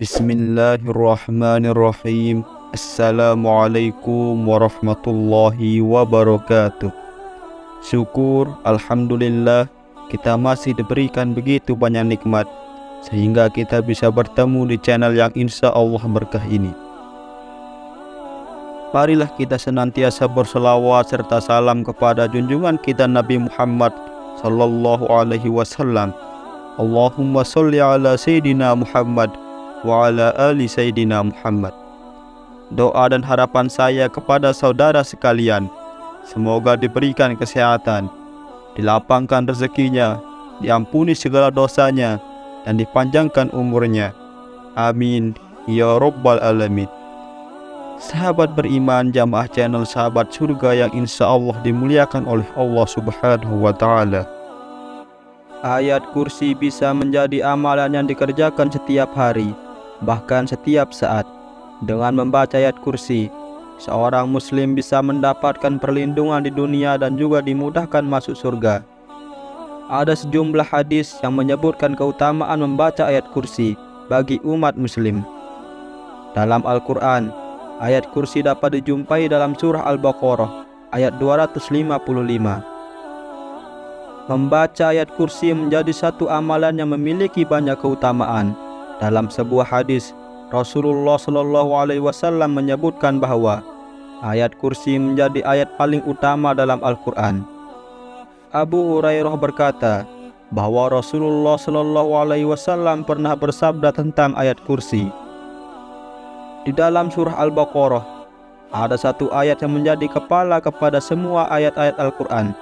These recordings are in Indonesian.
Bismillahirrahmanirrahim. Assalamualaikum warahmatullahi wabarakatuh. Syukur, alhamdulillah, kita masih diberikan begitu banyak nikmat sehingga kita bisa bertemu di channel yang insya Allah berkah ini. Marilah kita senantiasa berselawat serta salam kepada junjungan kita Nabi Muhammad sallallahu alaihi wasallam. Allahumma sholli ala Sayyidina Muhammad wa ala ali Sayyidina Muhammad. Doa dan harapan saya kepada saudara sekalian, semoga diberikan kesehatan, dilapangkan rezekinya, diampuni segala dosanya, dan dipanjangkan umurnya. Amin ya rabbal alamin. Sahabat beriman, jamaah channel Sahabat Surga yang insya Allah dimuliakan oleh Allah Subhanahu wa Ta'ala. Ayat kursi bisa menjadi amalan yang dikerjakan setiap hari, bahkan setiap saat. Dengan membaca ayat kursi, seorang muslim bisa mendapatkan perlindungan di dunia dan juga dimudahkan masuk surga. Ada sejumlah hadis yang menyebutkan keutamaan membaca ayat kursi bagi umat muslim. Dalam Al-Quran, ayat kursi dapat dijumpai dalam surah Al-Baqarah ayat 255. Membaca ayat kursi menjadi satu amalan yang memiliki banyak keutamaan. Dalam sebuah hadis, Rasulullah Shallallahu Alaihi Wasallam menyebutkan bahwa ayat kursi menjadi ayat paling utama dalam Al-Quran. Abu Hurairah berkata bahwa Rasulullah Shallallahu Alaihi Wasallam pernah bersabda tentang ayat kursi. Di dalam surah Al-Baqarah ada satu ayat yang menjadi kepala kepada semua ayat-ayat Al-Quran.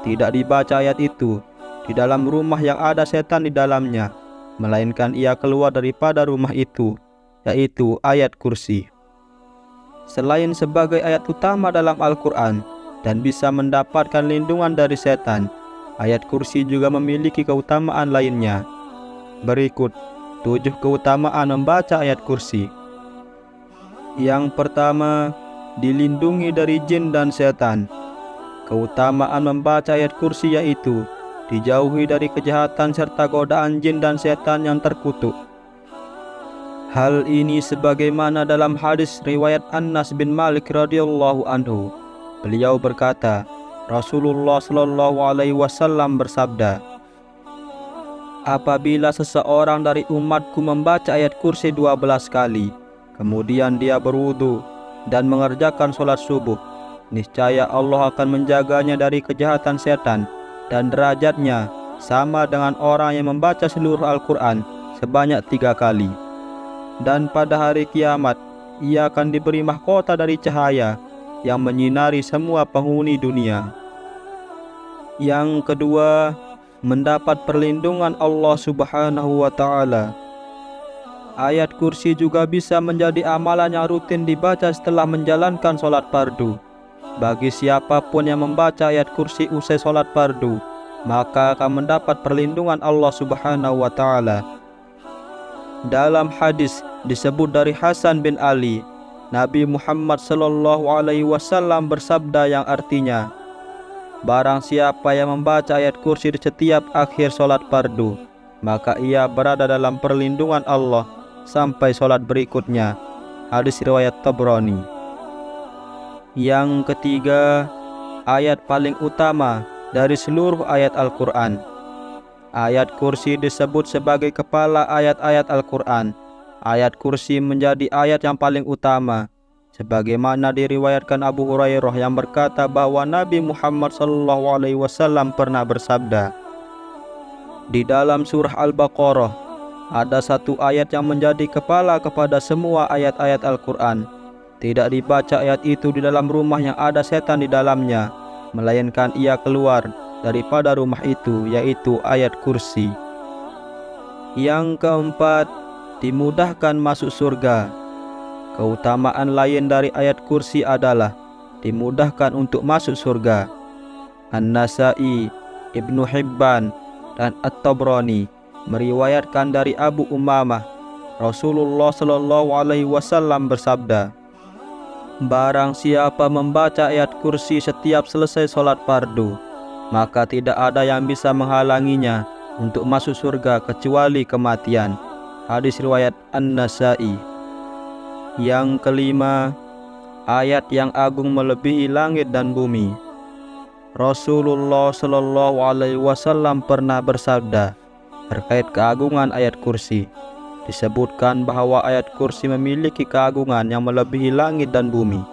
Tidak dibaca ayat itu di dalam rumah yang ada setan di dalamnya, melainkan ia keluar daripada rumah itu, yaitu ayat kursi. Selain sebagai ayat utama dalam Al-Quran dan bisa mendapatkan lindungan dari setan, ayat kursi juga memiliki keutamaan lainnya. Berikut 7 keutamaan membaca ayat kursi. Yang pertama, dilindungi dari jin dan setan. Keutamaan membaca ayat kursi yaitu dijauhi dari kejahatan serta godaan jin dan setan yang terkutuk. Hal ini sebagaimana dalam hadis riwayat Anas bin Malik radhiyallahu anhu. Beliau berkata, Rasulullah Shallallahu Alaihi Wasallam bersabda, apabila seseorang dari umatku membaca ayat kursi 12 kali, kemudian dia berwudu dan mengerjakan sholat subuh, niscaya Allah akan menjaganya dari kejahatan setan, dan derajatnya sama dengan orang yang membaca seluruh Al-Quran sebanyak 3 kali. Dan pada hari kiamat, ia akan diberi mahkota dari cahaya yang menyinari semua penghuni dunia. Yang kedua, mendapat perlindungan Allah Subhanahu wa Ta'ala. Ayat kursi juga bisa menjadi amalan yang rutin dibaca setelah menjalankan sholat fardu. Bagi siapapun yang membaca ayat kursi usai sholat fardu, maka akan mendapat perlindungan Allah Subhanahu wa Ta'ala. Dalam hadis disebut dari Hasan bin Ali, Nabi Muhammad Sallallahu Alaihi Wasallam bersabda yang artinya, barang siapa yang membaca ayat kursi di setiap akhir sholat fardu, maka ia berada dalam perlindungan Allah sampai sholat berikutnya. Hadis riwayat Tabrani. Yang ketiga, ayat paling utama dari seluruh ayat Al-Quran. Ayat kursi disebut sebagai kepala ayat-ayat Al-Quran. Ayat kursi menjadi ayat yang paling utama, sebagaimana diriwayatkan Abu Hurairah yang berkata bahwa Nabi Muhammad SAW pernah bersabda, di dalam surah Al-Baqarah ada satu ayat yang menjadi kepala kepada semua ayat-ayat Al-Quran. Tidak dibaca ayat itu di dalam rumah yang ada setan di dalamnya, melainkan ia keluar daripada rumah itu, yaitu ayat kursi. Yang keempat, dimudahkan masuk surga. Keutamaan lain dari ayat kursi adalah dimudahkan untuk masuk surga. An-Nasai, Ibnu Hibban, dan At-Tabrani meriwayatkan dari Abu Umamah, Rasulullah Shallallahu Alaihi Wasallam bersabda, barang siapa membaca ayat kursi setiap selesai sholat fardu, maka tidak ada yang bisa menghalanginya untuk masuk surga kecuali kematian. Hadis riwayat An-Nasa'i. Yang kelima, ayat yang agung melebihi langit dan bumi. Rasulullah Shallallahu Alaihi Wasallam pernah bersabda terkait keagungan ayat kursi. Disebutkan bahwa ayat kursi memiliki keagungan yang melebihi langit dan bumi.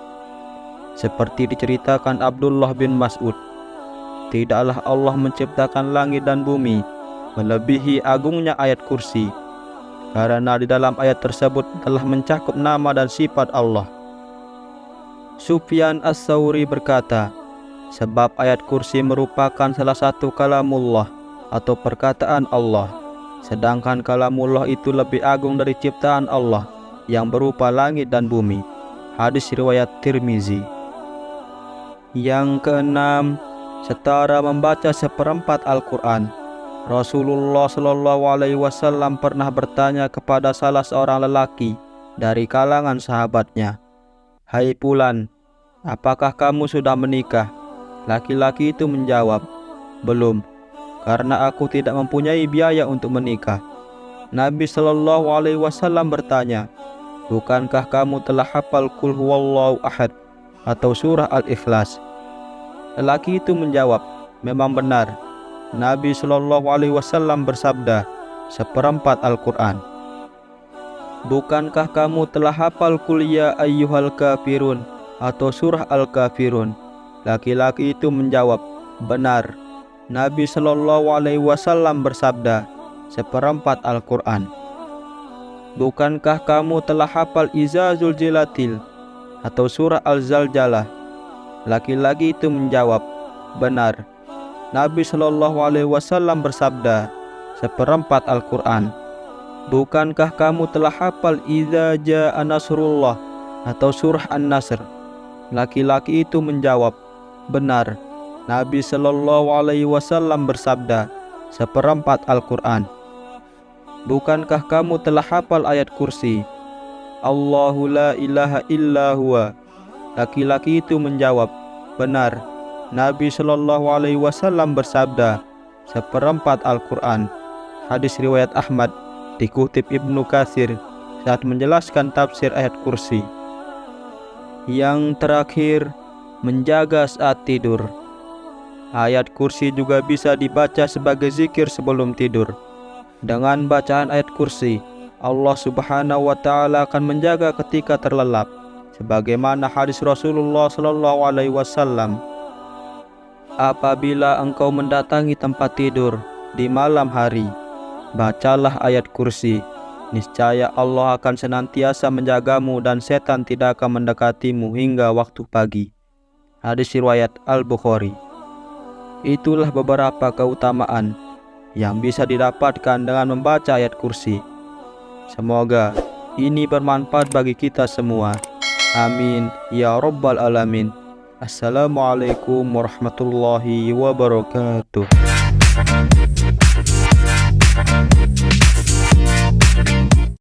Seperti diceritakan Abdullah bin Mas'ud, tidaklah Allah menciptakan langit dan bumi melebihi agungnya ayat kursi, karena di dalam ayat tersebut telah mencakup nama dan sifat Allah. Sufyan Ats-Tsauri berkata, sebab ayat kursi merupakan salah satu kalamullah atau perkataan Allah, sedangkan kalamullah itu lebih agung dari ciptaan Allah yang berupa langit dan bumi. Hadis riwayat Tirmizi. Yang keenam, setara membaca seperempat Al-Quran. Rasulullah Shallallahu Alaihi Wasallam pernah bertanya kepada salah seorang lelaki dari kalangan sahabatnya, "Hai Fulan, apakah kamu sudah menikah?" Laki-laki itu menjawab, "Belum, karena aku tidak mempunyai biaya untuk menikah." Nabi Shallallahu Alaihi Wasallam bertanya, "Bukankah kamu telah hafal Qul Huwallahu Ahad atau surah Al-Ikhlas?" Lelaki itu menjawab, "Memang benar." Nabi Shallallahu Alaihi Wasallam bersabda, "Seperempat Al-Quran." "Bukankah kamu telah hafal Qul ya ayyuhal kafirun atau surah Al-Kafirun?" Laki-laki itu menjawab, "Benar." Nabi Shallallahu Alaihi Wasallam bersabda, "Seperempat Al-Quran." "Bukankah kamu telah hafal Iza Zulzilatil atau surah Al-Zalzalah?" Laki-laki itu menjawab, "Benar." Nabi Shallallahu Alaihi Wasallam bersabda, "Seperempat Al-Quran." "Bukankah kamu telah hafal Idza Jaa Nasrullah atau surah An-Nasr?" Laki-laki itu menjawab, "Benar." Nabi Shallallahu Alaihi Wasallam bersabda, "Seperempat Al-Quran." "Bukankah kamu telah hafal ayat kursi, Allahu la ilaha illa huwa?" Laki-laki itu menjawab, "Benar." Nabi Shallallahu Alaihi Wasallam bersabda, "Seperempat Al-Quran." Hadis riwayat Ahmad, dikutip Ibnu Katsir saat menjelaskan tafsir ayat kursi. Yang terakhir, menjaga saat tidur. Ayat kursi juga bisa dibaca sebagai zikir sebelum tidur. Dengan bacaan ayat kursi, Allah Subhanahu wa Ta'ala akan menjaga ketika terlelap, sebagaimana hadis Rasulullah Sallallahu Alaihi Wasallam, "Apabila engkau mendatangi tempat tidur di malam hari, bacalah ayat kursi. Niscaya Allah akan senantiasa menjagamu dan setan tidak akan mendekatimu hingga waktu pagi." Hadis riwayat Al-Bukhari. Itulah beberapa keutamaan yang bisa didapatkan dengan membaca ayat kursi. Semoga ini bermanfaat bagi kita semua. Amin ya rabbal alamin. Assalamualaikum warahmatullahi wabarakatuh.